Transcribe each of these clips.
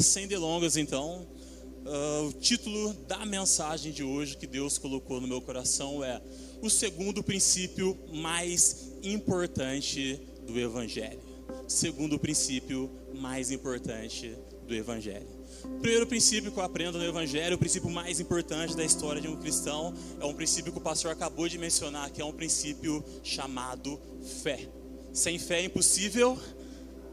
Sem delongas, então, o título da mensagem de hoje que Deus colocou no meu coração é o segundo princípio mais importante do Evangelho. Segundo princípio mais importante do Evangelho. O primeiro princípio que eu aprendo no Evangelho, o princípio mais importante da história de um cristão, é um princípio que o pastor acabou de mencionar, que é um princípio chamado fé. Sem fé é impossível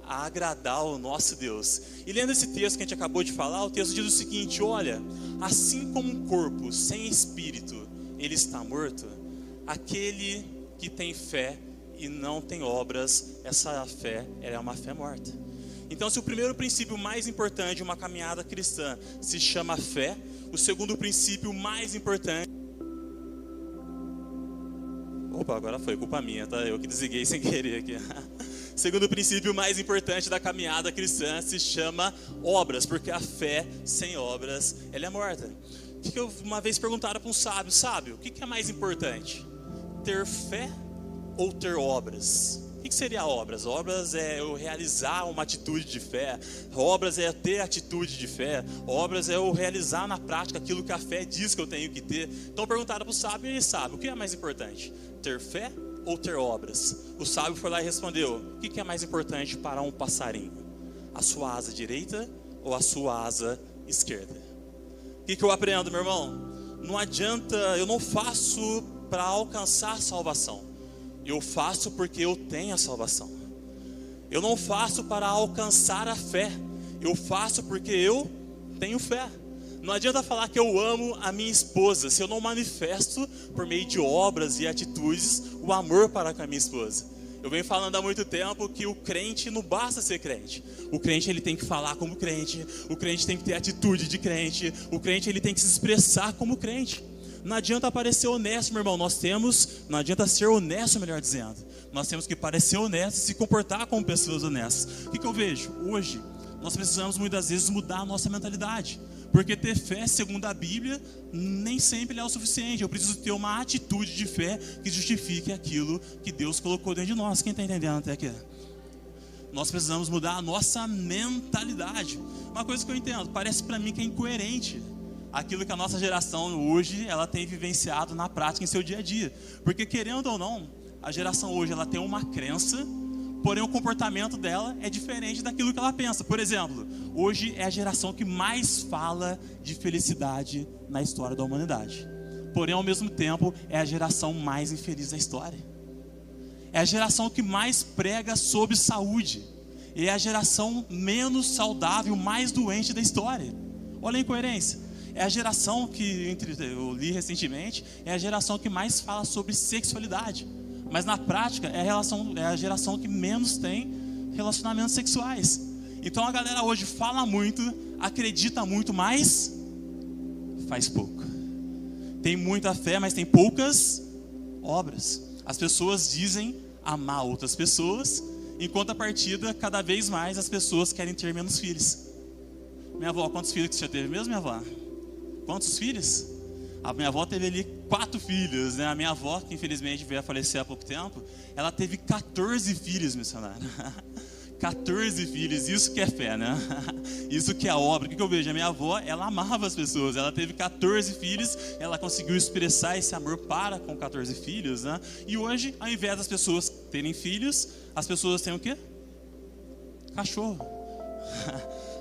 agradar o nosso Deus. E lendo esse texto que a gente acabou de falar, o texto diz o seguinte: olha, assim como um corpo sem espírito, ele está morto, aquele que tem fé e não tem obras, essa fé é uma fé morta. Então, se o primeiro princípio mais importante de uma caminhada cristã se chama fé, o segundo princípio mais importante... Opa, agora foi culpa minha, tá? Eu que desliguei sem querer aqui. Segundo princípio mais importante da caminhada cristã se chama obras, porque a fé sem obras, ela é morta. Uma vez perguntaram para um sábio, o que é mais importante? Ter fé ou ter obras? O que seria obras? Obras é eu realizar uma atitude de fé, obras é ter atitude de fé, obras é eu realizar na prática aquilo que a fé diz que eu tenho que ter. Então perguntaram para o sábio, e ele sabe, o que é mais importante? Ter fé ou ter obras? O sábio foi lá e respondeu: o que é mais importante para um passarinho? A sua asa direita ou a sua asa esquerda? O que eu aprendo, meu irmão? Não adianta, eu não faço para alcançar a salvação. Eu faço porque eu tenho a salvação. Eu não faço para alcançar a fé. Eu faço porque eu tenho fé. Não adianta falar que eu amo a minha esposa se eu não manifesto por meio de obras e atitudes o amor para com a minha esposa. Eu venho falando há muito tempo que o crente não basta ser crente. O crente ele tem que falar como crente, o crente tem que ter atitude de crente, o crente ele tem que se expressar como crente. Não adianta parecer honesto, meu irmão. Não adianta ser honesto, melhor dizendo. Nós temos que parecer honestos e se comportar como pessoas honestas. O que eu vejo? Hoje, nós precisamos muitas vezes mudar a nossa mentalidade. Porque ter fé, segundo a Bíblia, nem sempre é o suficiente. Eu preciso ter uma atitude de fé que justifique aquilo que Deus colocou dentro de nós. Quem está entendendo até aqui? Nós precisamos mudar a nossa mentalidade. Uma coisa que eu entendo, parece para mim que é incoerente aquilo que a nossa geração hoje ela tem vivenciado na prática em seu dia a dia. Porque querendo ou não, a geração hoje ela tem uma crença, porém o comportamento dela é diferente daquilo que ela pensa. Por exemplo, hoje é a geração que mais fala de felicidade na história da humanidade. Porém, ao mesmo tempo, é a geração mais infeliz da história. É a geração que mais prega sobre saúde. E é a geração menos saudável, mais doente da história. Olha a incoerência. É a geração que, eu li recentemente, é a geração que mais fala sobre sexualidade. Mas na prática é a geração que menos tem relacionamentos sexuais. Então a galera hoje fala muito, acredita muito, mas faz pouco. Tem muita fé, mas tem poucas obras. As pessoas dizem amar outras pessoas, em contrapartida, cada vez mais as pessoas querem ter menos filhos. Minha avó, quantos filhos que você já teve mesmo, minha avó? Quantos filhos? A minha avó teve ali 4 filhos, né? A minha avó, que infelizmente veio a falecer há pouco tempo, ela teve 14 filhos, missionário. 14 filhos, isso que é fé, né? Isso que é obra. O que eu vejo? A minha avó, ela amava as pessoas, ela teve 14 filhos, ela conseguiu expressar esse amor para com 14 filhos, né? E hoje, ao invés das pessoas terem filhos, as pessoas têm o quê? Cachorro.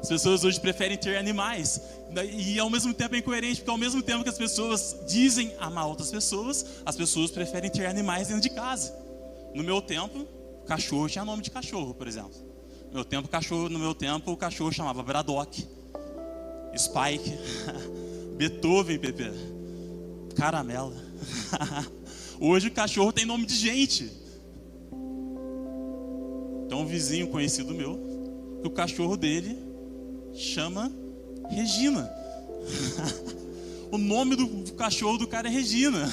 As pessoas hoje preferem ter animais. E ao mesmo tempo é incoerente, porque ao mesmo tempo que as pessoas dizem amar outras pessoas, as pessoas preferem ter animais dentro de casa. No meu tempo, cachorro tinha nome de cachorro, por exemplo. No meu tempo, o cachorro chamava Braddock, Spike, Beethoven, Pepe, Caramela. Hoje o cachorro tem nome de gente. Então um vizinho conhecido meu, que o cachorro dele chama Regina. O nome do cachorro do cara é Regina.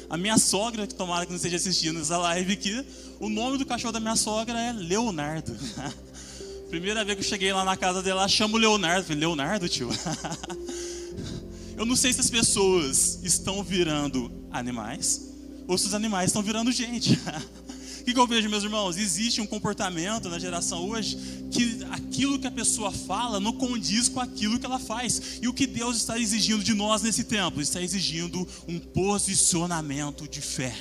A minha sogra, que tomara que não esteja assistindo essa live aqui, o nome do cachorro da minha sogra é Leonardo. Primeira vez que eu cheguei lá na casa dela, chamo Leonardo. Falei, Leonardo, tio? Eu não sei se as pessoas estão virando animais ou se os animais estão virando gente. O que eu vejo, meus irmãos? Existe um comportamento na geração hoje que aquilo que a pessoa fala não condiz com aquilo que ela faz. E o que Deus está exigindo de nós nesse tempo? Está exigindo um posicionamento de fé.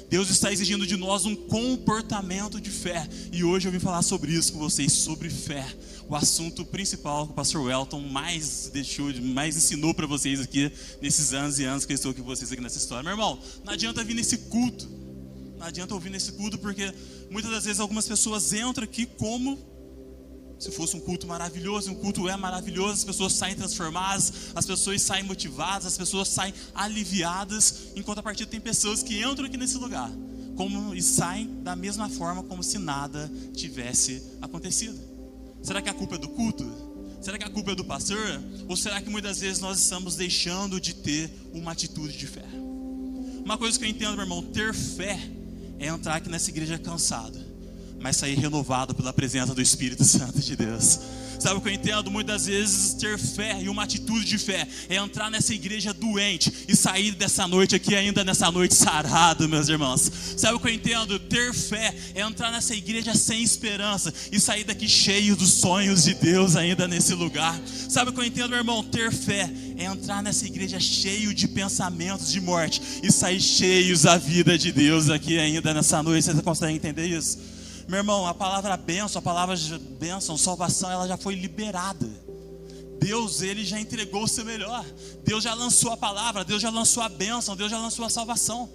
Deus está exigindo de nós um comportamento de fé. E hoje eu vim falar sobre isso com vocês, sobre fé. O assunto principal que o pastor Welton mais ensinou para vocês aqui, nesses anos e anos que eu estou com vocês aqui nessa história. Meu irmão, não adianta vir nesse culto. Não adianta ouvir nesse culto, porque muitas das vezes algumas pessoas entram aqui como se fosse um culto maravilhoso. Um culto é maravilhoso, as pessoas saem transformadas, as pessoas saem motivadas, as pessoas saem aliviadas. Em contrapartida, tem pessoas que entram aqui nesse lugar e saem da mesma forma, como se nada tivesse acontecido. Será que a culpa é do culto? Será que a culpa é do pastor? Ou será que muitas vezes nós estamos deixando de ter uma atitude de fé? Uma coisa que eu entendo, meu irmão, ter fé é entrar aqui nessa igreja cansado, mas sair renovado pela presença do Espírito Santo de Deus. Sabe o que eu entendo? Muitas vezes ter fé e uma atitude de fé é entrar nessa igreja doente e sair dessa noite aqui ainda nessa noite sarado, meus irmãos. Sabe o que eu entendo? Ter fé é entrar nessa igreja sem esperança e sair daqui cheio dos sonhos de Deus ainda nesse lugar. Sabe o que eu entendo, meu irmão? Ter fé é entrar nessa igreja cheio de pensamentos de morte e sair cheios da vida de Deus aqui ainda nessa noite. Você consegue entender isso? Meu irmão, a palavra bênção, salvação, ela já foi liberada. Deus, Ele já entregou o seu melhor. Deus já lançou a palavra, Deus já lançou a bênção, Deus já lançou a salvação.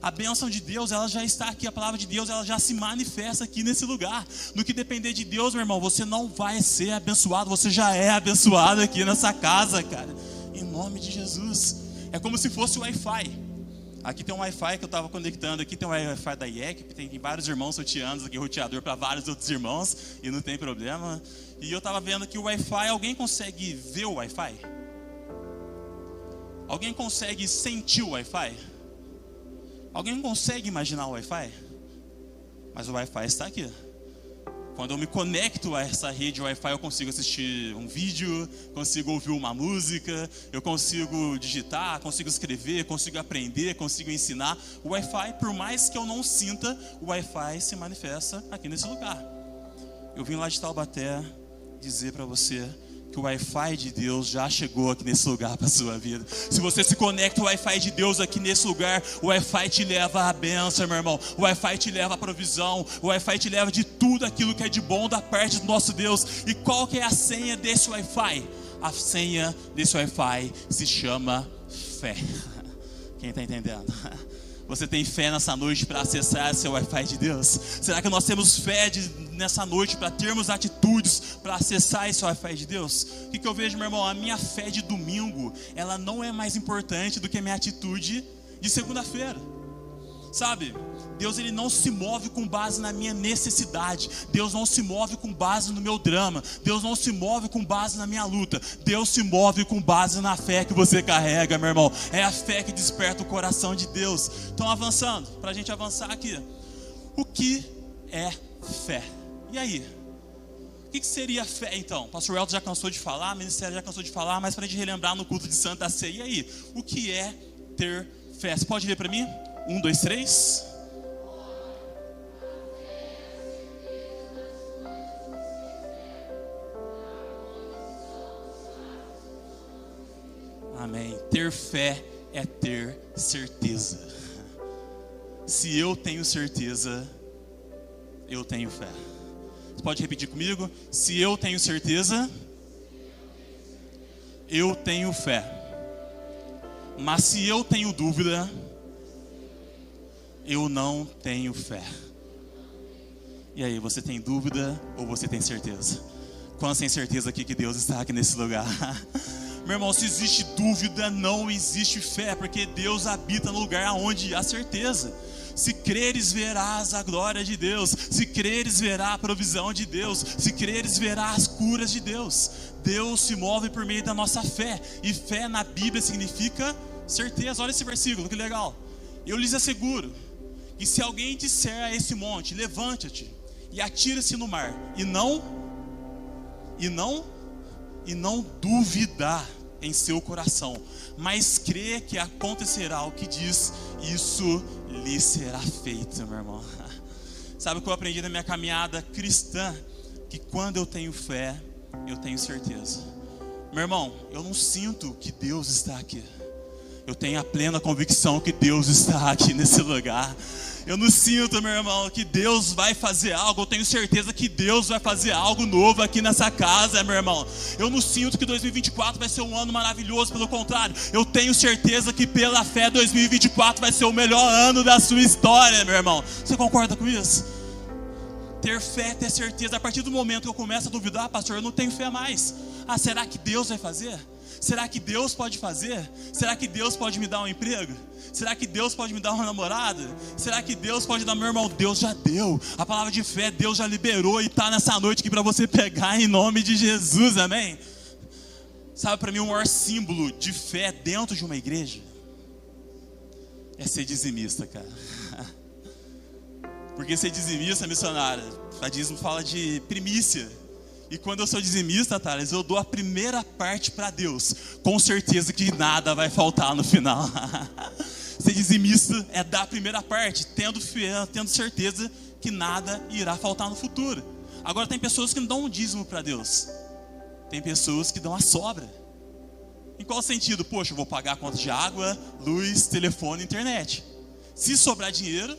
A bênção de Deus, ela já está aqui, a palavra de Deus, ela já se manifesta aqui nesse lugar. No que depender de Deus, meu irmão, você não vai ser abençoado, você já é abençoado aqui nessa casa, cara. Em nome de Jesus. É como se fosse o Wi-Fi. Aqui tem um Wi-Fi que eu estava conectando, aqui tem um Wi-Fi da IEC, tem vários irmãos sorteando aqui, roteador para vários outros irmãos, e não tem problema. E eu estava vendo que o Wi-Fi, alguém consegue ver o Wi-Fi? Alguém consegue sentir o Wi-Fi? Alguém consegue imaginar o Wi-Fi? Mas o Wi-Fi está aqui. Quando eu me conecto a essa rede Wi-Fi, eu consigo assistir um vídeo, consigo ouvir uma música, eu consigo digitar, consigo escrever, consigo aprender, consigo ensinar. O Wi-Fi, por mais que eu não sinta, o Wi-Fi se manifesta aqui nesse lugar. Eu vim lá de Taubaté dizer para você que o Wi-Fi de Deus já chegou aqui nesse lugar para a sua vida. Se você se conecta ao Wi-Fi de Deus aqui nesse lugar, o Wi-Fi te leva à bênção, meu irmão. O Wi-Fi te leva à provisão. O Wi-Fi te leva de tudo aquilo que é de bom da parte do nosso Deus. E qual que é a senha desse Wi-Fi? A senha desse Wi-Fi se chama fé. Quem está entendendo? Você tem fé nessa noite para acessar seu Wi-Fi de Deus? Será que nós temos fé nessa noite para termos atitudes para acessar esse Wi-Fi de Deus? O que eu vejo, meu irmão? A minha fé de domingo, ela não é mais importante do que a minha atitude de segunda-feira. Sabe? Deus, Ele não se move com base na minha necessidade. Deus não se move com base no meu drama. Deus não se move com base na minha luta. Deus se move com base na fé que você carrega, meu irmão. É a fé que desperta o coração de Deus. Então, avançando, para a gente avançar aqui. O que é fé? E aí? O que seria fé, então? O pastor Welton já cansou de falar, o ministério já cansou de falar, mas para a gente relembrar no culto de Santa Ceia. E aí? O que é ter fé? Você pode ler para mim? 1, 2, 3. Amém. Ter fé é ter certeza. Se eu tenho certeza, eu tenho fé. Você pode repetir comigo? Se eu tenho certeza, eu tenho fé. Mas se eu tenho dúvida, eu não tenho fé. E aí, você tem dúvida ou você tem certeza? Quantos tem certeza aqui que Deus está aqui nesse lugar? Meu irmão, se existe dúvida, não existe fé, porque Deus habita no lugar onde há certeza. Se creres, verás a glória de Deus. Se creres, verás a provisão de Deus. Se creres, verás as curas de Deus. Deus se move por meio da nossa fé. E fé na Bíblia significa certeza. Olha esse versículo, que legal. Eu lhes asseguro que se alguém disser a esse monte, levanta-te e atira-se no mar, e não duvidar em seu coração, mas crê que acontecerá o que diz, isso lhe será feito, meu irmão. Sabe o que eu aprendi na minha caminhada cristã? Que quando eu tenho fé, eu tenho certeza. Meu irmão, eu não sinto que Deus está aqui. Eu tenho a plena convicção que Deus está aqui nesse lugar. Eu não sinto, meu irmão, que Deus vai fazer algo. Eu tenho certeza que Deus vai fazer algo novo aqui nessa casa, meu irmão. Eu não sinto que 2024 vai ser um ano maravilhoso. Pelo contrário, eu tenho certeza que pela fé 2024 vai ser o melhor ano da sua história, meu irmão. Você concorda com isso? Ter fé, ter certeza. A partir do momento que eu começo a duvidar, pastor, eu não tenho fé mais. Será que Deus vai fazer? Será que Deus pode fazer? Será que Deus pode me dar um emprego? Será que Deus pode me dar uma namorada? Será que Deus pode dar, meu irmão? Deus já deu. A palavra de fé, Deus já liberou e está nessa noite aqui para você pegar em nome de Jesus, amém? Sabe, para mim o maior símbolo de fé dentro de uma igreja é ser dizimista, cara. Porque ser dizimista, missionária, a dízimo fala de primícia. E quando eu sou dizimista, Thales, eu dou a primeira parte para Deus, com certeza que nada vai faltar no final. Ser dizimista é dar a primeira parte, tendo fé, tendo certeza que nada irá faltar no futuro. Agora tem pessoas que não dão um dízimo para Deus. Tem pessoas que dão a sobra. Em qual sentido? Poxa, eu vou pagar a conta de água, luz, telefone, internet. Se sobrar dinheiro,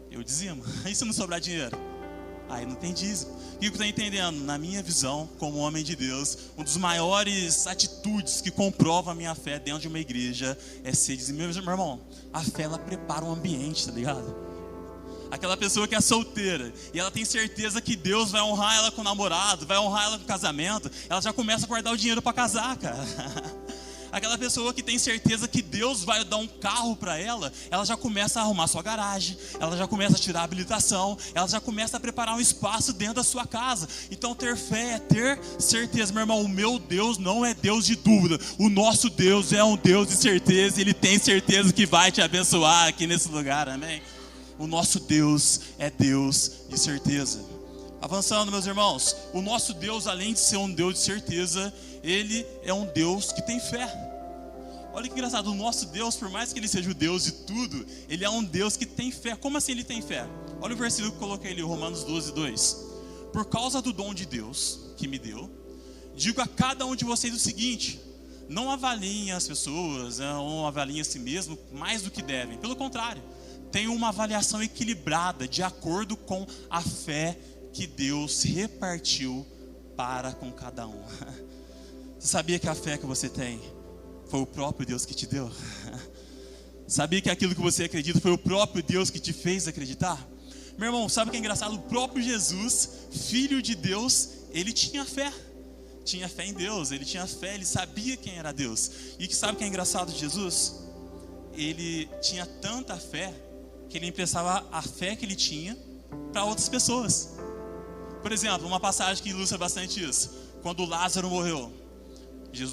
eu dizimo. E se não sobrar dinheiro? Aí não tem dízimo. O que eu estou entendendo? Na minha visão, como homem de Deus, uma das maiores atitudes que comprova a minha fé dentro de uma igreja é ser dizimista. Meu irmão, a fé ela prepara um ambiente, tá ligado? Aquela pessoa que é solteira e ela tem certeza que Deus vai honrar ela com o namorado, vai honrar ela com o casamento, ela já começa a guardar o dinheiro para casar, cara. Aquela pessoa que tem certeza que Deus vai dar um carro para ela, ela já começa a arrumar sua garagem, ela já começa a tirar a habilitação, ela já começa a preparar um espaço dentro da sua casa. Então ter fé é ter certeza, meu irmão. O meu Deus não é Deus de dúvida, o nosso Deus é um Deus de certeza. Ele tem certeza que vai te abençoar aqui nesse lugar, amém? O nosso Deus é Deus de certeza. Avançando, meus irmãos, o nosso Deus, além de ser um Deus de certeza, Ele é um Deus que tem fé. Olha que engraçado, o nosso Deus, por mais que Ele seja o Deus de tudo, Ele é um Deus que tem fé. Como assim Ele tem fé? Olha o versículo que eu coloquei ali, Romanos 12, 2. Por causa do dom de Deus que me deu, digo a cada um de vocês o seguinte: não avaliem as pessoas, não avaliem a si mesmo mais do que devem. Pelo contrário, tenham uma avaliação equilibrada, de acordo com a fé que Deus repartiu para com cada um. Você sabia que a fé que você tem foi o próprio Deus que te deu? Sabia que aquilo que você acredita foi o próprio Deus que te fez acreditar? Meu irmão, sabe o que é engraçado? O próprio Jesus, Filho de Deus, Ele tinha fé. Tinha fé em Deus, Ele tinha fé, Ele sabia quem era Deus. E sabe o que é engraçado de Jesus? Ele tinha tanta fé que Ele emprestava a fé que Ele tinha para outras pessoas. Por exemplo, uma passagem que ilustra bastante isso. Quando Lázaro morreu,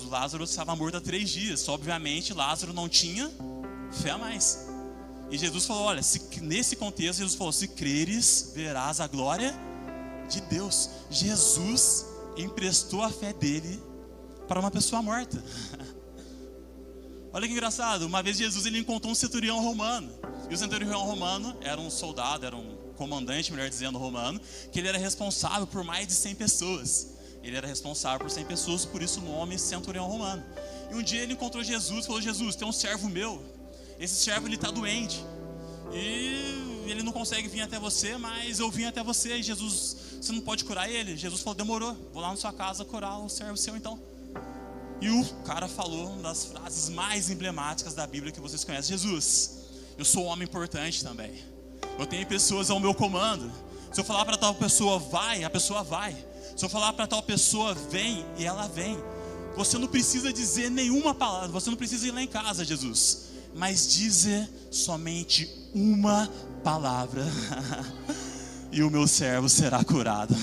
Lázaro estava morto há 3 dias. Obviamente, Lázaro não tinha fé a mais. E Jesus falou, olha, nesse contexto, Jesus falou, se creres, verás a glória de Deus. Jesus emprestou a fé dele para uma pessoa morta. Olha que engraçado, uma vez Jesus ele encontrou um centurião romano. E o centurião romano era um soldado, era um comandante, melhor dizendo, romano, que ele era responsável por mais de 100 pessoas. Ele era responsável por 100 pessoas, por isso o nome centurião romano. E um dia ele encontrou Jesus e falou, Jesus, tem um servo meu, esse servo ele está doente, e ele não consegue vir até você, mas eu vim até você, e Jesus, você não pode curar ele? Jesus falou, demorou, vou lá na sua casa curar o servo seu então. E o cara falou uma das frases mais emblemáticas da Bíblia que vocês conhecem, Jesus, eu sou um homem importante também, eu tenho pessoas ao meu comando, se eu falar para tal pessoa vai, a pessoa vai. Se eu falar para tal pessoa vem, e ela vem. Você não precisa dizer nenhuma palavra, você não precisa ir lá em casa, Jesus, mas dizer somente uma palavra e o meu servo será curado.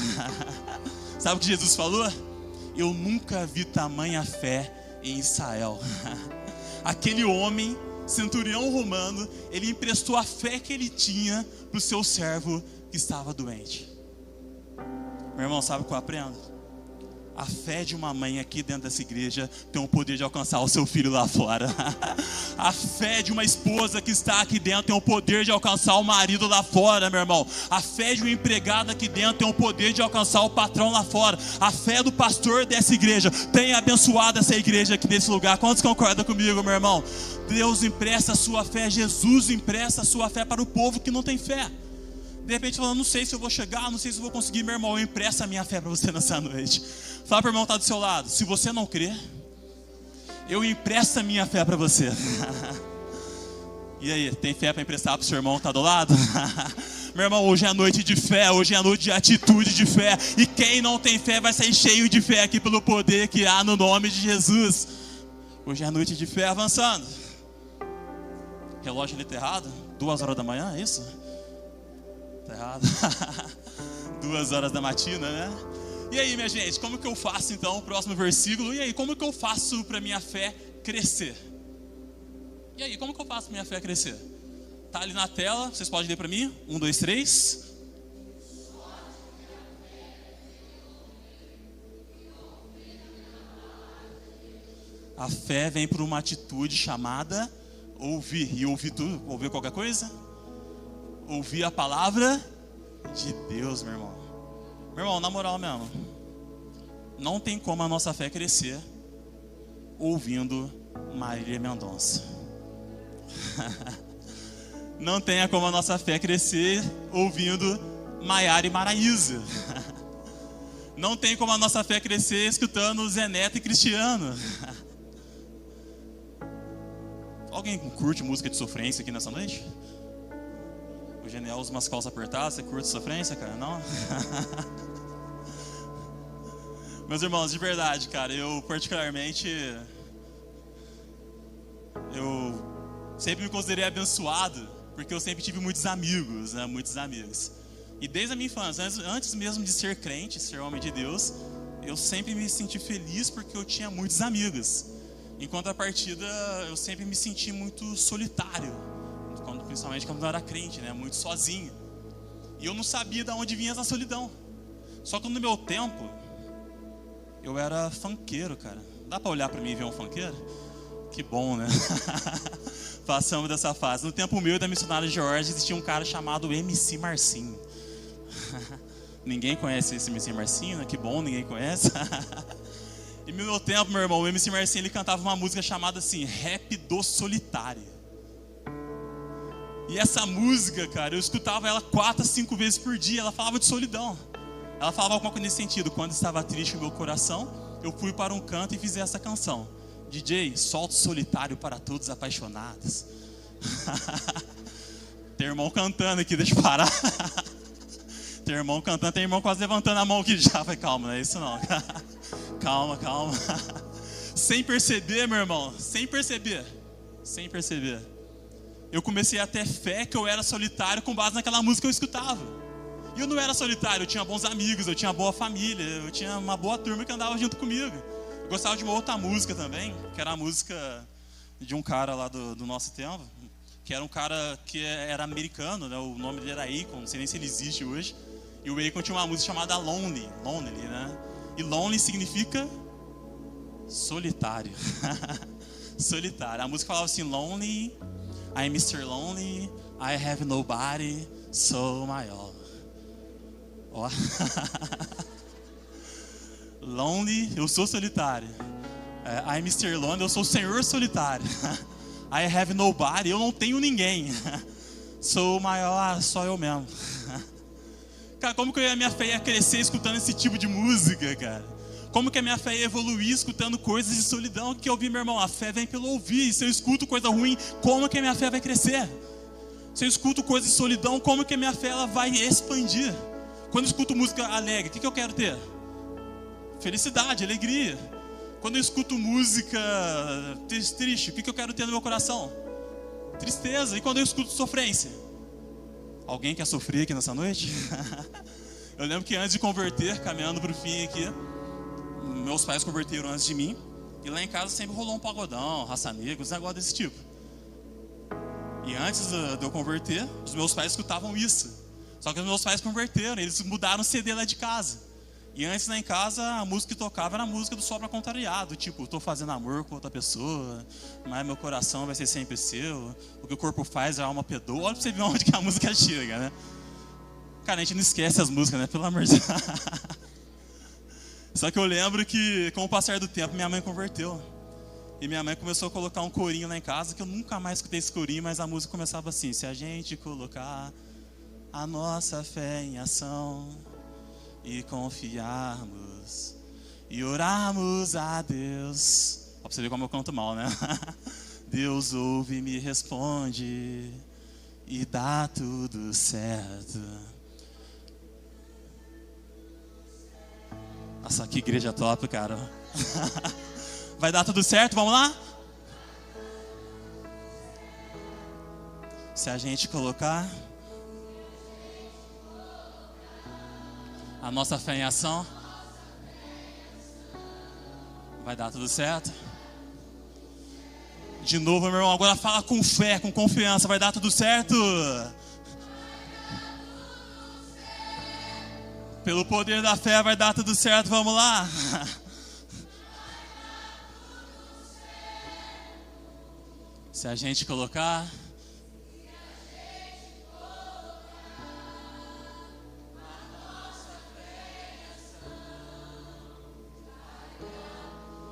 Sabe o que Jesus falou? Eu nunca vi tamanha fé em Israel. Aquele homem, centurião romano, ele emprestou a fé que ele tinha para o seu servo que estava doente. Meu irmão, sabe o que eu aprendo? A fé de uma mãe aqui dentro dessa igreja tem o poder de alcançar o seu filho lá fora. A fé de uma esposa que está aqui dentro tem o poder de alcançar o marido lá fora, meu irmão. A fé de um empregado aqui dentro tem o poder de alcançar o patrão lá fora. A fé do pastor dessa igreja tem abençoado essa igreja aqui nesse lugar. Quantos concordam comigo, meu irmão? Deus empresta a sua fé, Jesus empresta a sua fé para o povo que não tem fé. De repente falando, não sei se eu vou chegar, não sei se eu vou conseguir, meu irmão, eu empresto a minha fé para você nessa noite. Fala para o irmão que está do seu lado, se você não crê, eu empresto a minha fé para você. E aí, tem fé para emprestar para o seu irmão que está do lado? Meu irmão, hoje é noite de fé, hoje é noite de atitude de fé. E quem não tem fé vai sair cheio de fé aqui pelo poder que há no nome de Jesus. Hoje é noite de fé, avançando. Relógio ali tá errado? 2 horas da manhã, é isso? Tá errado. 2 horas da matina, né? E aí, minha gente, como que eu faço então o próximo versículo? E aí, como que eu faço para minha fé crescer? E aí, como que eu faço para minha fé crescer? Tá ali na tela, vocês podem ler para mim? 1, 2, 3. A fé vem por uma atitude chamada ouvir. E ouvir tudo? Ouvir qualquer coisa? Ouvir a palavra de Deus, meu irmão. Meu irmão, na moral mesmo, não tem como a nossa fé crescer ouvindo Marília Mendonça. Não tem como a nossa fé crescer ouvindo Maiara e Maraísa. Não tem como a nossa fé crescer escutando Zé Neto e Cristiano. Alguém curte música de sofrência aqui nessa noite? O Genial usa umas calças apertadas, você curte sofrência, cara? Não? Meus irmãos, de verdade, cara, eu particularmente, eu sempre me considerei abençoado, porque eu sempre tive muitos amigos, né? Muitos amigos. E desde a minha infância, antes mesmo de ser crente, ser homem de Deus, eu sempre me senti feliz porque eu tinha muitos amigos. Em contrapartida, eu sempre me senti muito solitário, principalmente quando eu era crente, né? Muito sozinho. E eu não sabia de onde vinha essa solidão. Só que no meu tempo, eu era funkeiro, cara. Dá pra olhar pra mim e ver um funkeiro? Que bom, né? Passamos dessa fase. No tempo meu e da missionária Jorge, existia um cara chamado MC Marcinho. Ninguém conhece esse MC Marcinho, né? Que bom, ninguém conhece. E no meu tempo, meu irmão, o MC Marcinho, ele cantava uma música chamada assim, Rap do Solitário. E essa música, cara, eu escutava ela 4 a 5 vezes por dia. Ela falava de solidão. Ela falava alguma coisa nesse sentido. Quando estava triste o meu coração, eu fui para um canto e fiz essa canção. DJ, solta o solitário para todos apaixonados. Tem irmão cantando aqui, deixa eu parar. Tem irmão cantando, tem irmão quase levantando a mão aqui já. Falei, calma, não é isso não. Calma, calma. Sem perceber, meu irmão, sem perceber. Eu comecei a ter fé que eu era solitário com base naquela música que eu escutava. E eu não era solitário, eu tinha bons amigos, eu tinha boa família, eu tinha uma boa turma que andava junto comigo. Eu gostava de uma outra música também, que era a música de um cara lá do nosso tempo, que era um cara que era americano, né? O nome dele era Akon, não sei nem se ele existe hoje. E o Akon tinha uma música chamada Lonely, né? E Lonely significa solitário. Solitário. A música falava assim, Lonely, I'm Mr. Lonely, I have nobody, so my all. Ó. Lonely, eu sou solitário. I'm Mr. Lonely, eu sou o Senhor solitário. I have nobody, eu não tenho ninguém. So my all, só eu mesmo. Cara, como que a minha fé ia crescer escutando esse tipo de música, cara? Como que a minha fé ia evoluir escutando coisas de solidão? Que eu vi, meu irmão, a fé vem pelo ouvir. Se eu escuto coisa ruim, como que a minha fé vai crescer? Se eu escuto coisas de solidão, como que a minha fé ela vai expandir? Quando eu escuto música alegre, o que eu quero ter? Felicidade, alegria. Quando eu escuto música triste, o que eu quero ter no meu coração? Tristeza. E quando eu escuto sofrência? Alguém quer sofrer aqui nessa noite? Eu lembro que antes de converter, caminhando para o fim aqui, meus pais converteram antes de mim. E lá em casa sempre rolou um pagodão, raça negra, uns negócios desse tipo. E antes de eu converter, os meus pais escutavam isso. Só que os meus pais converteram, eles mudaram o CD lá de casa. E antes lá em casa, a música que tocava era a música do Só Pra Contrariado. Tipo, tô fazendo amor com outra pessoa, mas meu coração vai ser sempre seu. O que o corpo faz, a alma perdoa. Olha pra você ver onde que a música chega, né? Cara, a gente não esquece as músicas, né? Pelo amor de Deus. Só que eu lembro que, com o passar do tempo, minha mãe converteu. E minha mãe começou a colocar um corinho lá em casa, que eu nunca mais escutei esse corinho, mas a música começava assim: se a gente colocar a nossa fé em ação e confiarmos e orarmos a Deus. Ó, pra você ver como eu canto mal, né? Deus ouve e me responde e dá tudo certo. Nossa, que igreja top, cara. Vai dar tudo certo, vamos lá? Se a gente colocar a nossa fé em ação, vai dar tudo certo. De novo, meu irmão, agora fala com fé, com confiança, vai dar tudo certo. Pelo poder da fé vai dar tudo certo, vamos lá. Se a gente colocar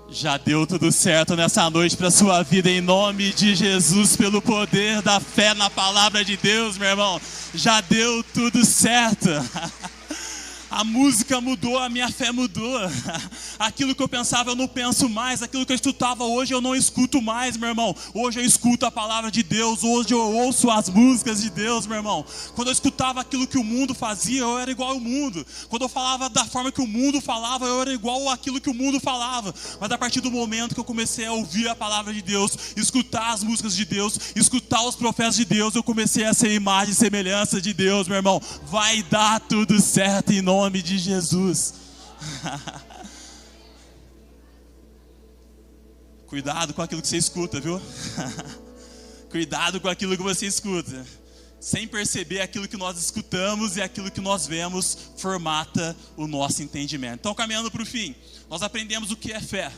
já deu tudo certo nessa noite para sua vida, em nome de Jesus, pelo poder da fé na palavra de Deus, meu irmão. Já deu tudo certo. A música mudou, a minha fé mudou. Aquilo que eu pensava eu não penso mais. Aquilo que eu escutava hoje eu não escuto mais, meu irmão. Hoje eu escuto a palavra de Deus. Hoje eu ouço as músicas de Deus, meu irmão. Quando eu escutava aquilo que o mundo fazia, eu era igual ao mundo. Quando eu falava da forma que o mundo falava, eu era igual àquilo que o mundo falava. Mas a partir do momento que eu comecei a ouvir a palavra de Deus, escutar as músicas de Deus, escutar os profetas de Deus, eu comecei a ser imagem e semelhança de Deus, meu irmão. Vai dar tudo certo em nome de Jesus. Cuidado com aquilo que você escuta, viu? Cuidado com aquilo que você escuta. Sem perceber, aquilo que nós escutamos e aquilo que nós vemos formata o nosso entendimento. Então, caminhando para o fim, nós aprendemos o que é fé.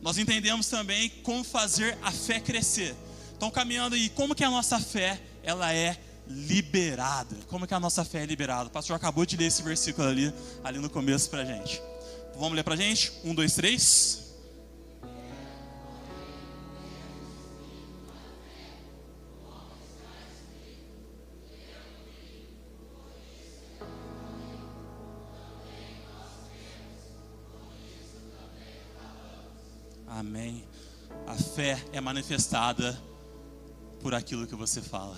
Nós entendemos também como fazer a fé crescer. Então, caminhando aí, como que a nossa fé, ela é liberada. Como que a nossa fé é liberada? O pastor acabou de ler esse versículo ali no começo pra gente. Vamos ler pra gente? 1, 2, 3. Amém. A fé é manifestada por aquilo que você fala.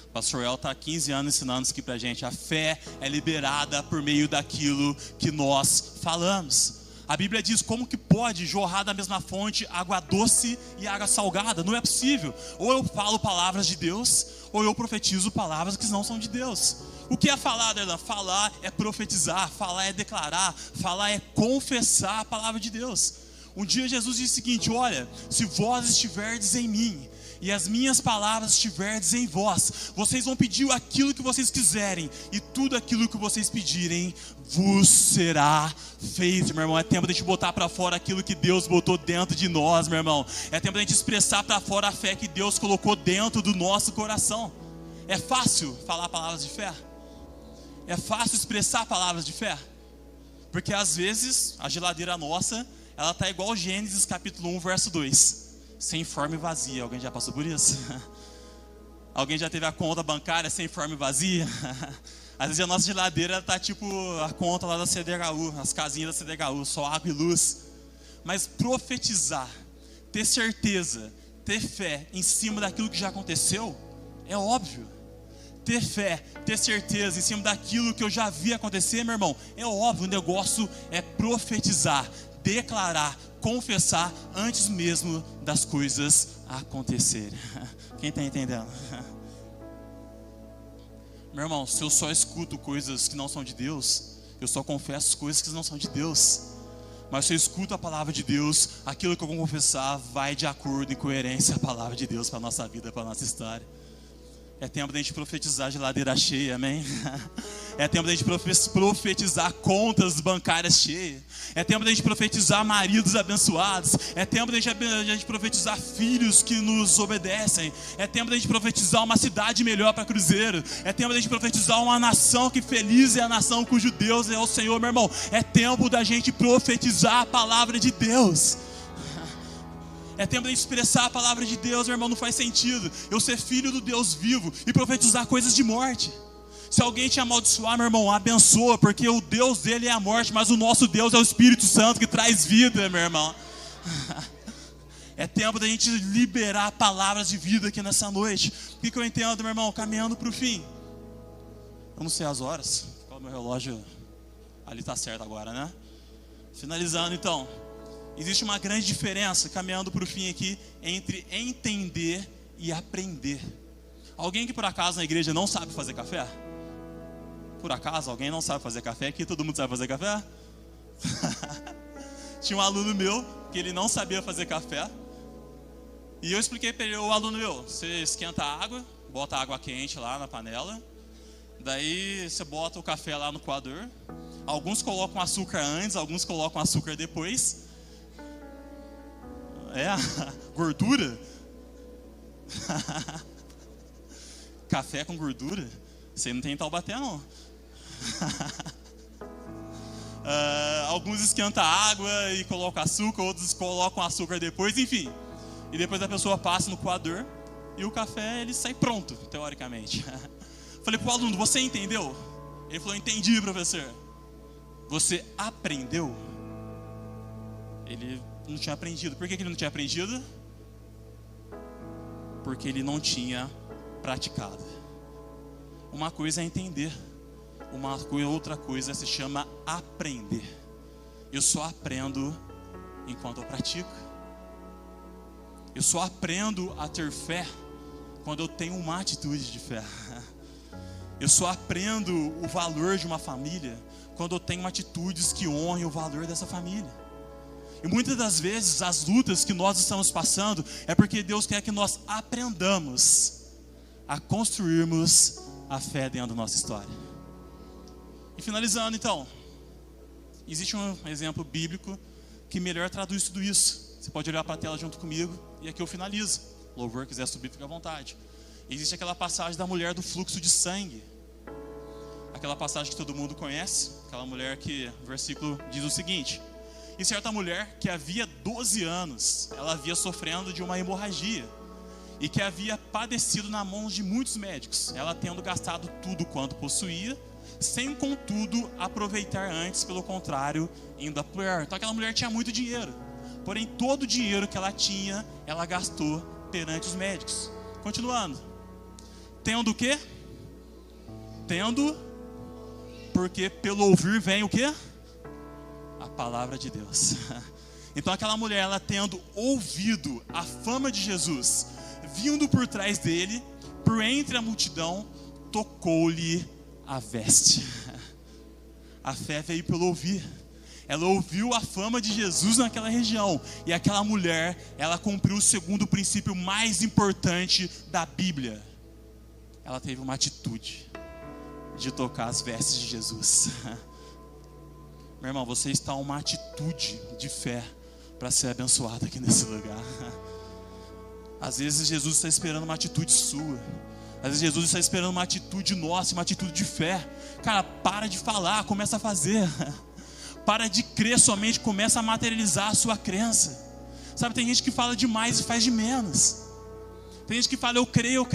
O pastor El está há 15 anos ensinando isso aqui pra gente. A fé é liberada por meio daquilo que nós falamos. A Bíblia diz: como que pode jorrar da mesma fonte água doce e água salgada? Não é possível. Ou eu falo palavras de Deus, ou eu profetizo palavras que não são de Deus. O que é falar, Darlan? Falar é profetizar, falar é declarar, falar é confessar a palavra de Deus. Um dia Jesus disse o seguinte: olha, se vós estiverdes em mim e as minhas palavras estiverdes em vós, vocês vão pedir aquilo que vocês quiserem, e tudo aquilo que vocês pedirem vos será feito, meu irmão. É tempo de a gente botar para fora aquilo que Deus botou dentro de nós, meu irmão. É tempo de a gente expressar para fora a fé que Deus colocou dentro do nosso coração. É fácil falar palavras de fé? É fácil expressar palavras de fé? Porque às vezes a geladeira nossa, ela está igual Gênesis capítulo 1, verso 2. Sem forma e vazia. Alguém já passou por isso? Alguém já teve a conta bancária sem forma e vazia? Às vezes a nossa geladeira está tipo a conta lá da CDHU, as casinhas da CDHU, só água e luz. Mas profetizar, ter certeza, ter fé em cima daquilo que já aconteceu, é óbvio. Ter fé, ter certeza em cima daquilo que eu já vi acontecer, meu irmão, é óbvio. O negócio é profetizar, declarar, confessar antes mesmo das coisas acontecerem. Quem está entendendo? Meu irmão, se eu só escuto coisas que não são de Deus, eu só confesso coisas que não são de Deus. Mas se eu escuto a palavra de Deus, aquilo que eu vou confessar vai de acordo, em coerência à palavra de Deus para a nossa vida, para a nossa história. É tempo de a gente profetizar geladeira cheia, amém? É tempo da gente profetizar contas bancárias cheias. É tempo da gente profetizar maridos abençoados. É tempo da gente profetizar filhos que nos obedecem. É tempo da gente profetizar uma cidade melhor para Cruzeiro. É tempo da gente profetizar uma nação que feliz é a nação cujo Deus é o Senhor, meu irmão. É tempo da gente profetizar a palavra de Deus. É tempo de expressar a palavra de Deus, meu irmão. Não faz sentido eu ser filho do Deus vivo e profetizar coisas de morte. Se alguém te amaldiçoar, meu irmão, abençoa, porque o Deus dele é a morte, mas o nosso Deus é o Espírito Santo que traz vida, meu irmão. É tempo da gente liberar palavras de vida aqui nessa noite. O que eu entendo, meu irmão? Caminhando para o fim. Eu não sei as horas. Qual é o meu relógio? Ali está certo agora, né? Finalizando então. Existe uma grande diferença, caminhando para o fim aqui, entre entender e aprender. Alguém que por acaso na igreja não sabe fazer café? Por acaso alguém não sabe fazer café? Aqui todo mundo sabe fazer café? Tinha um aluno meu que ele não sabia fazer café. E eu expliquei para ele, o aluno meu, você esquenta a água, bota a água quente lá na panela. Daí você bota o café lá no coador. Alguns colocam açúcar antes, alguns colocam açúcar depois. Gordura? Café com gordura? Você não tem em Taubaté, não. Alguns esquentam a água e colocam açúcar, outros colocam açúcar depois, enfim. E depois a pessoa passa no coador e o café ele sai pronto, teoricamente. Falei pro aluno, você entendeu? Ele falou, entendi, professor. Você aprendeu? Ele não tinha aprendido. Por que ele não tinha aprendido? Porque ele não tinha praticado. Uma coisa é entender, outra coisa se chama aprender. Eu só aprendo enquanto eu pratico. Eu só aprendo a ter fé quando eu tenho uma atitude de fé. Eu só aprendo o valor de uma família quando eu tenho atitudes que honrem o valor dessa família. E muitas das vezes as lutas que nós estamos passando é porque Deus quer que nós aprendamos a construirmos a fé dentro da nossa história. E finalizando então, existe um exemplo bíblico que melhor traduz tudo isso. Você pode olhar para a tela junto comigo e aqui eu finalizo. Louvor, quiser subir, fica à vontade. Existe aquela passagem da mulher do fluxo de sangue. Aquela passagem que todo mundo conhece. Aquela mulher que, o versículo diz o seguinte: e certa mulher que havia 12 anos, ela havia sofrendo de uma hemorragia e que havia padecido na mão de muitos médicos, ela tendo gastado tudo quanto possuía, sem contudo aproveitar antes, pelo contrário, indo a pior. Então aquela mulher tinha muito dinheiro, porém todo o dinheiro que ela tinha, ela gastou perante os médicos. Continuando, tendo o quê? Tendo, porque pelo ouvir vem o quê? A palavra de Deus. Então aquela mulher, ela tendo ouvido a fama de Jesus, vindo por trás dele, por entre a multidão, tocou-lhe a veste. A fé veio pelo ouvir. Ela ouviu a fama de Jesus naquela região. E aquela mulher, ela cumpriu o segundo princípio mais importante da Bíblia. Ela teve uma atitude de tocar as vestes de Jesus. Meu irmão, você está uma atitude de fé para ser abençoado aqui nesse lugar. Às vezes Jesus está esperando uma atitude sua. Às vezes Jesus está esperando uma atitude nossa, uma atitude de fé. Cara, para de falar, começa a fazer. Para de crer somente, começa a materializar a sua crença. Sabe, tem gente que fala demais e faz de menos. Tem gente que fala, eu creio,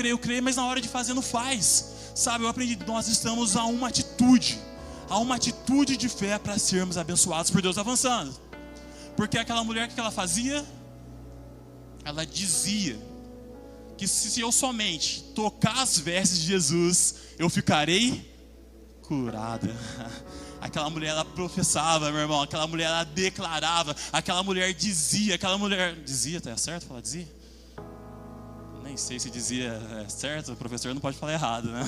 mas na hora de fazer não faz. Sabe, eu aprendi, nós estamos a uma atitude de fé para sermos abençoados por Deus, avançando. Porque aquela mulher, o que ela fazia? Ela dizia que se eu somente tocar as vestes de Jesus, eu ficarei curada. Aquela mulher, ela professava, meu irmão. Aquela mulher, ela declarava. Aquela mulher dizia. Tá certo falar dizia? Nem sei se dizia certo. O professor não pode falar errado, né?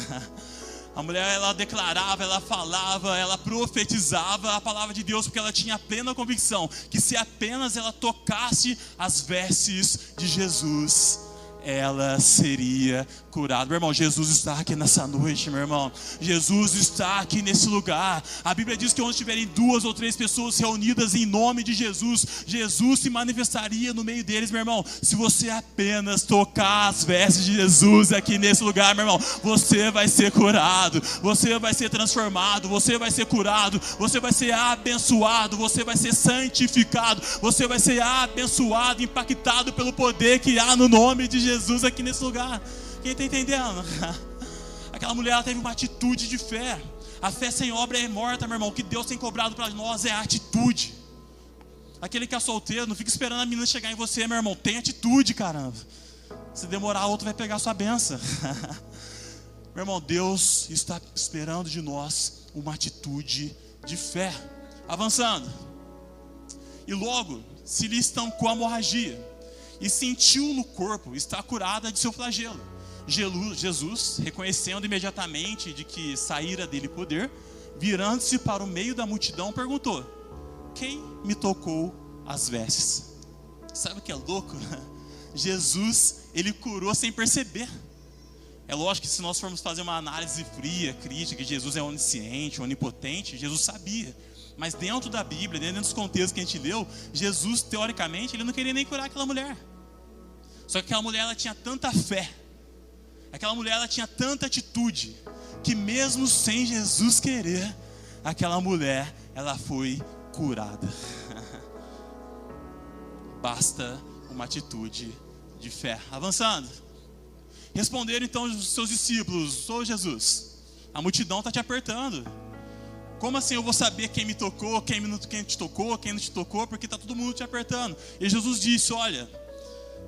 A mulher, ela declarava, ela falava, ela profetizava a palavra de Deus, porque ela tinha plena convicção que se apenas ela tocasse as vestes de Jesus, ela seria curada. Meu irmão, Jesus está aqui nessa noite, meu irmão. Jesus está aqui nesse lugar. A Bíblia diz que onde estiverem 2 ou 3 pessoas reunidas em nome de Jesus, Jesus se manifestaria no meio deles, meu irmão. Se você apenas tocar as vestes de Jesus aqui nesse lugar, meu irmão, você vai ser curado, você vai ser transformado, você vai ser curado, você vai ser abençoado, você vai ser santificado, você vai ser abençoado, impactado pelo poder que há no nome de Jesus aqui nesse lugar. Quem está entendendo? Aquela mulher, ela teve uma atitude de fé. A fé sem obra é morta, meu irmão. O que Deus tem cobrado para nós é a atitude. Aquele que é solteiro, não fica esperando a menina chegar em você, meu irmão. Tem atitude, caramba. Se demorar, outro vai pegar a sua bênção. Meu irmão, Deus está esperando de nós uma atitude de fé. Avançando. E logo se lhe estancou a hemorragia e sentiu no corpo estar curada de seu flagelo. Jesus, reconhecendo imediatamente de que saíra dele poder, virando-se para o meio da multidão, perguntou: quem me tocou as vestes? Sabe o que é louco? Jesus, ele curou sem perceber. É lógico que se nós formos fazer uma análise fria, crítica, que Jesus é onisciente, onipotente, Jesus sabia. Mas dentro da Bíblia, dentro dos contextos que a gente leu, Jesus, teoricamente, ele não queria nem curar aquela mulher. Só que aquela mulher, ela tinha tanta fé, aquela mulher, ela tinha tanta atitude, que mesmo sem Jesus querer, aquela mulher, ela foi curada. Basta uma atitude de fé. Avançando. Responderam então os seus discípulos: ô Jesus, a multidão está te apertando. Como assim eu vou saber quem me tocou, quem te tocou, quem não te tocou, porque está todo mundo te apertando? E Jesus disse: olha.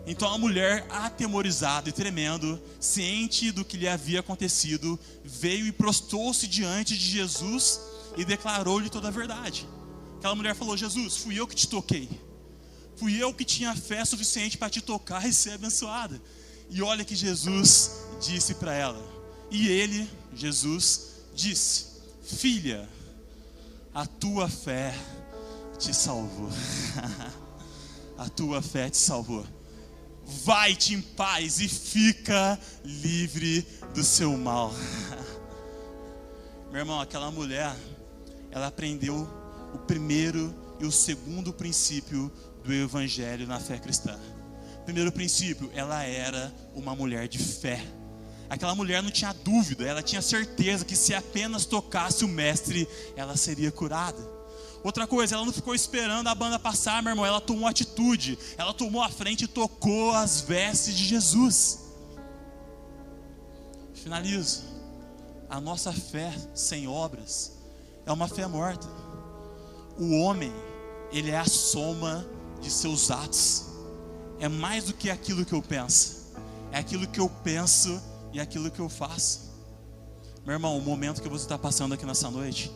Então a mulher, atemorizada e tremendo, ciente do que lhe havia acontecido, veio e prostou-se diante de Jesus e declarou-lhe toda a verdade. Aquela mulher falou: Jesus, fui eu que te toquei. Fui eu que tinha fé suficiente para te tocar e ser abençoada. E olha que Jesus disse para ela. E ele, Jesus, disse: filha, a tua fé te salvou. A tua fé te salvou. Vai-te em paz e fica livre do seu mal. Meu irmão, aquela mulher, ela aprendeu o primeiro e o segundo princípio do evangelho na fé cristã. Primeiro princípio, ela era uma mulher de fé. Aquela mulher não tinha dúvida, ela tinha certeza que se apenas tocasse o mestre, ela seria curada. Outra coisa, ela não ficou esperando a banda passar, meu irmão, ela tomou atitude, ela tomou a frente e tocou as vestes de Jesus. Finalizo. A nossa fé sem obras é uma fé morta. O homem, ele é a soma de seus atos. É mais do que aquilo que eu penso, é aquilo que eu penso e aquilo que eu faço. Meu irmão, o momento que você está passando aqui nessa noite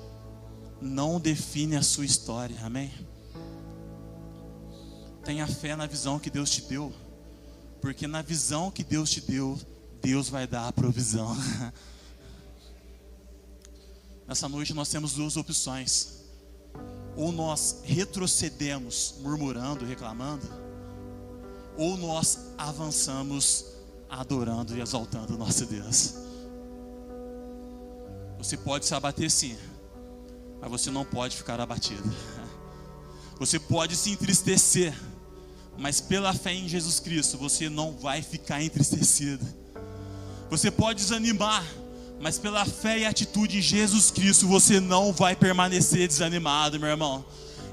não define a sua história, amém? Tenha fé na visão que Deus te deu, porque na visão que Deus te deu, Deus vai dar a provisão. Nessa noite nós temos 2 opções: ou nós retrocedemos murmurando, reclamando, ou nós avançamos adorando e exaltando o nosso Deus. Você pode se abater sim, mas você não pode ficar abatido. Você pode se entristecer, mas pela fé em Jesus Cristo, você não vai ficar entristecido. Você pode desanimar, mas pela fé e atitude em Jesus Cristo, você não vai permanecer desanimado, meu irmão.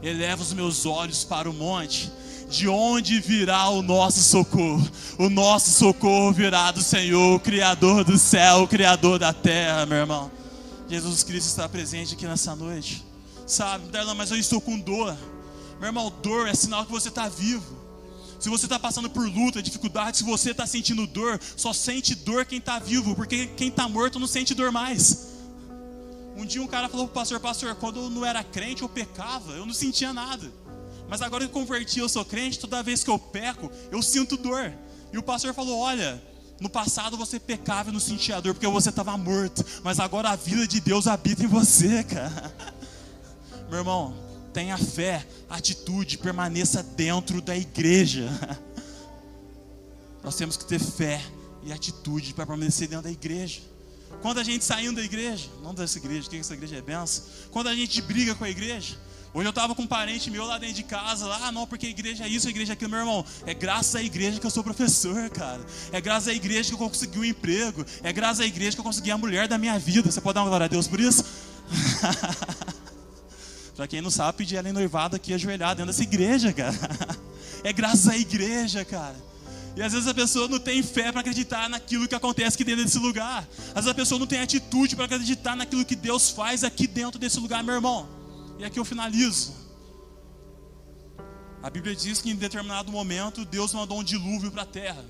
Eleva os meus olhos para o monte, de onde virá o nosso socorro? O nosso socorro virá do Senhor, o Criador do céu, o Criador da terra, meu irmão. Jesus Cristo está presente aqui nessa noite. Sabe, Darlan, mas eu estou com dor. Meu irmão, dor é sinal que você está vivo. Se você está passando por luta, dificuldade, se você está sentindo dor, só sente dor quem está vivo, porque quem está morto não sente dor mais. Um dia um cara falou para o pastor, quando eu não era crente eu pecava, eu não sentia nada. Mas agora que eu converti, eu sou crente, toda vez que eu peco, eu sinto dor. E o pastor falou: olha, no passado você pecava e não sentia dor porque você estava morto, mas agora a vida de Deus habita em você, cara. Meu irmão, tenha fé, atitude, permaneça dentro da igreja. Nós temos que ter fé e atitude para permanecer dentro da igreja. Quando a gente saindo da igreja, não dessa igreja, que essa igreja é benção. Quando a gente briga com a igreja. Hoje eu estava com um parente meu lá dentro de casa, lá, não, porque a igreja é isso, a igreja é aquilo, meu irmão. É graças à igreja que eu sou professor, cara. É graças à igreja que eu consegui um emprego. É graças à igreja que eu consegui a mulher da minha vida. Você pode dar uma glória a Deus por isso? Pra quem não sabe, pedir ela em noivado aqui, ajoelhada dentro dessa igreja, cara. É graças à igreja, cara. E às vezes a pessoa não tem fé para acreditar naquilo que acontece aqui dentro desse lugar. Às vezes a pessoa não tem atitude para acreditar naquilo que Deus faz aqui dentro desse lugar, meu irmão. E aqui eu finalizo. A Bíblia diz que em determinado momento Deus mandou um dilúvio para a terra.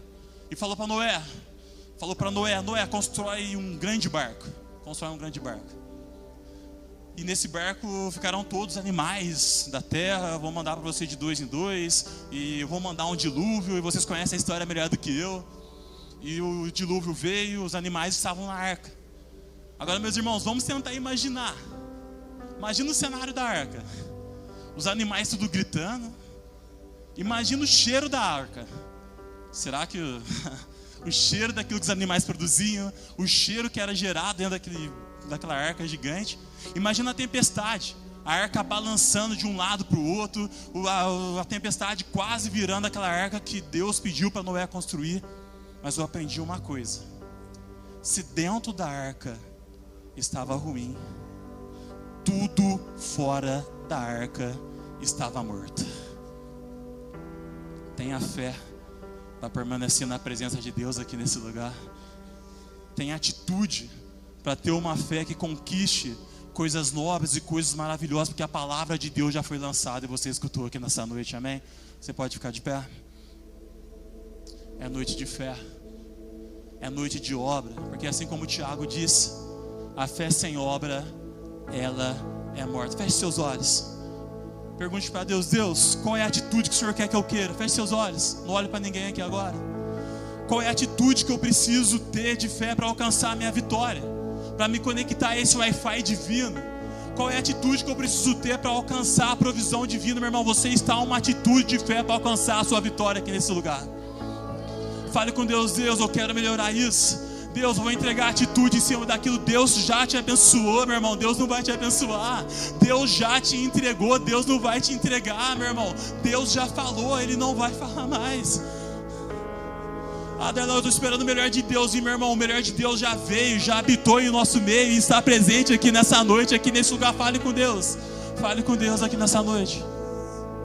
E falou para Noé, Noé, constrói um grande barco. Constrói um grande barco. E nesse barco ficarão todos os animais da terra. Vou mandar para você de 2 em 2. E eu vou mandar um dilúvio. E vocês conhecem a história melhor do que eu. E o dilúvio veio, os animais estavam na arca. Agora, meus irmãos, vamos tentar imaginar. Imagina o cenário da arca. Os animais tudo gritando. Imagina o cheiro da arca. Será que o cheiro daquilo que os animais produziam, o cheiro que era gerado dentro daquela arca gigante. Imagina a tempestade, a arca balançando de um lado para o outro, a tempestade quase virando aquela arca que Deus pediu para Noé construir. Mas eu aprendi uma coisa: se dentro da arca estava ruim, tudo fora da arca estava morto. Tenha fé para permanecer na presença de Deus aqui nesse lugar. Tenha atitude para ter uma fé que conquiste coisas nobres e coisas maravilhosas, porque a palavra de Deus já foi lançada e você escutou aqui nessa noite, amém? Você pode ficar de pé? É noite de fé, é noite de obra, porque assim como o Tiago disse, a fé sem obra, ela é morta. Feche seus olhos, pergunte para Deus: Deus, qual é a atitude que o Senhor quer que eu queira? Feche seus olhos, não olhe para ninguém aqui agora. Qual é a atitude que eu preciso ter de fé para alcançar a minha vitória? Para me conectar a esse Wi-Fi divino? Qual é a atitude que eu preciso ter para alcançar a provisão divina? Meu irmão, você está em uma atitude de fé para alcançar a sua vitória aqui nesse lugar. Fale com Deus: Deus, eu quero melhorar isso. Deus, eu vou entregar atitude em cima daquilo. Deus já te abençoou, meu irmão. Deus não vai te abençoar. Deus já te entregou. Deus não vai te entregar, meu irmão. Deus já falou, Ele não vai falar mais. Adela, eu estou esperando o melhor de Deus. E meu irmão, o melhor de Deus já veio, já habitou em nosso meio e está presente aqui nessa noite, aqui nesse lugar. Fale com Deus. Fale com Deus aqui nessa noite.